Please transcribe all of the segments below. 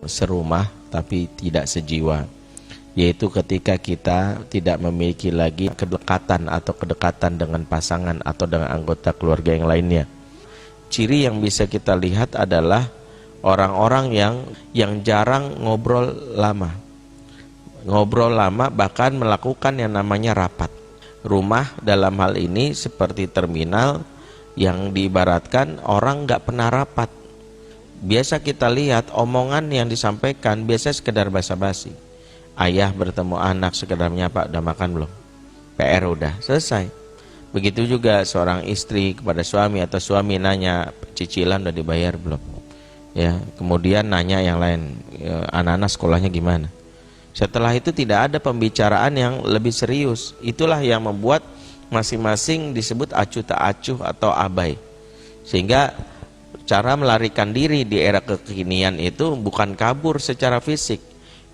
serumah tapi tidak sejiwa, yaitu ketika kita tidak memiliki lagi kedekatan atau kedekatan dengan pasangan atau dengan anggota keluarga yang lainnya. Ciri yang bisa kita lihat adalah orang-orang yang jarang ngobrol lama. Ngobrol lama, bahkan melakukan yang namanya rapat. Rumah dalam hal ini seperti terminal yang diibaratkan orang nggak pernah rapat. Biasa kita lihat omongan yang disampaikan biasa sekedar basa-basi. Ayah bertemu anak sekedar menyapa, udah makan belum? PR udah selesai. Begitu juga seorang istri kepada suami atau suami nanya cicilan udah dibayar belum? Ya, kemudian nanya yang lain, anak-anak sekolahnya gimana? Setelah itu tidak ada pembicaraan yang lebih serius. Itulah yang membuat masing-masing disebut acuh tak acuh atau abai. Sehingga cara melarikan diri di era kekinian itu bukan kabur secara fisik.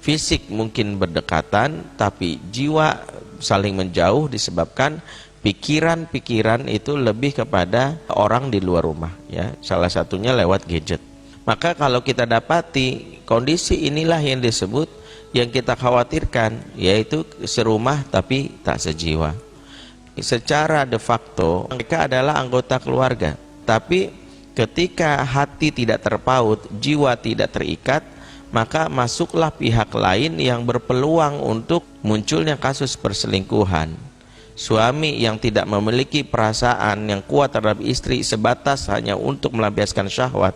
Fisik mungkin berdekatan, tapi jiwa saling menjauh disebabkan pikiran-pikiran itu lebih kepada orang di luar rumah, ya. Salah satunya lewat gadget. Maka kalau kita dapati kondisi inilah yang disebut, yang kita khawatirkan, yaitu serumah tapi tak sejiwa. Secara de facto mereka adalah anggota keluarga, tapi ketika hati tidak terpaut, jiwa tidak terikat, maka masuklah pihak lain yang berpeluang untuk munculnya kasus perselingkuhan. Suami yang tidak memiliki perasaan yang kuat terhadap istri sebatas hanya untuk melampiaskan syahwat.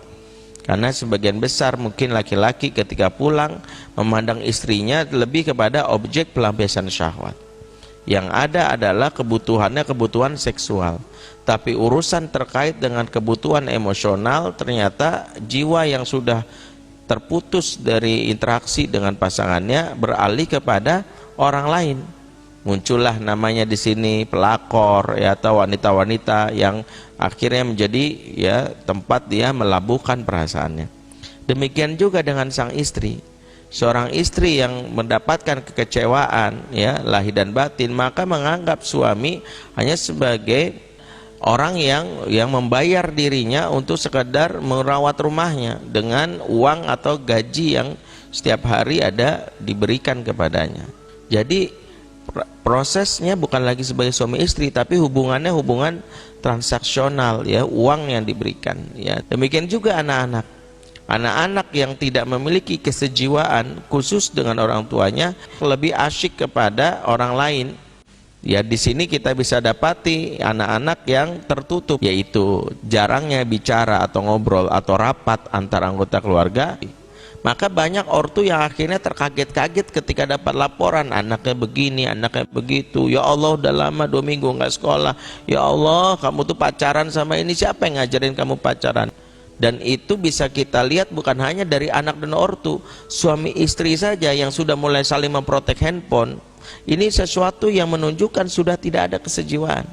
Karena sebagian besar mungkin laki-laki ketika pulang memandang istrinya lebih kepada objek pelampiasan syahwat. Yang ada adalah kebutuhannya kebutuhan seksual. Tapi urusan terkait dengan kebutuhan emosional, ternyata jiwa yang sudah terputus dari interaksi dengan pasangannya beralih kepada orang lain. Muncullah namanya di sini pelakor, ya, atau wanita-wanita yang akhirnya menjadi, ya, tempat dia melabuhkan perasaannya. Demikian juga dengan sang istri. Seorang istri yang mendapatkan kekecewaan, ya, lahir dan batin, maka menganggap suami hanya sebagai orang yang membayar dirinya untuk sekedar merawat rumahnya dengan uang atau gaji yang setiap hari ada diberikan kepadanya. Jadi prosesnya bukan lagi sebagai suami istri, tapi hubungannya hubungan transaksional, ya, uang yang diberikan, ya. Demikian juga anak-anak. Anak-anak yang tidak memiliki kesejiwaan khusus dengan orang tuanya lebih asyik kepada orang lain. Ya, di sini kita bisa dapati anak-anak yang tertutup, yaitu jarangnya bicara atau ngobrol atau rapat antara anggota keluarga. Maka banyak ortu yang akhirnya terkaget-kaget ketika dapat laporan anaknya begini, anaknya begitu. Ya Allah, udah lama 2 minggu nggak sekolah. Ya Allah, kamu tuh pacaran sama ini, siapa yang ngajarin kamu pacaran? Dan itu bisa kita lihat bukan hanya dari anak dan ortu, suami istri saja yang sudah mulai saling memprotek handphone. Ini sesuatu yang menunjukkan sudah tidak ada kesejiwaan.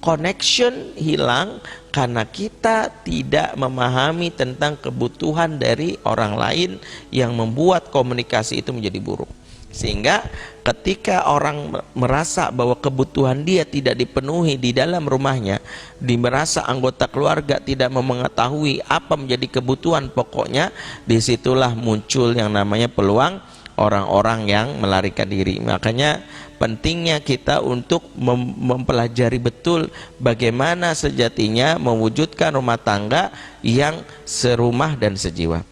Connection hilang karena kita tidak memahami tentang kebutuhan dari orang lain yang membuat komunikasi itu menjadi buruk. Sehingga ketika orang merasa bahwa kebutuhan dia tidak dipenuhi di dalam rumahnya, merasa anggota keluarga tidak mengetahui apa menjadi kebutuhan pokoknya, disitulah muncul yang namanya peluang orang-orang yang melarikan diri. Makanya pentingnya kita untuk mempelajari betul bagaimana sejatinya mewujudkan rumah tangga yang serumah dan sejiwa.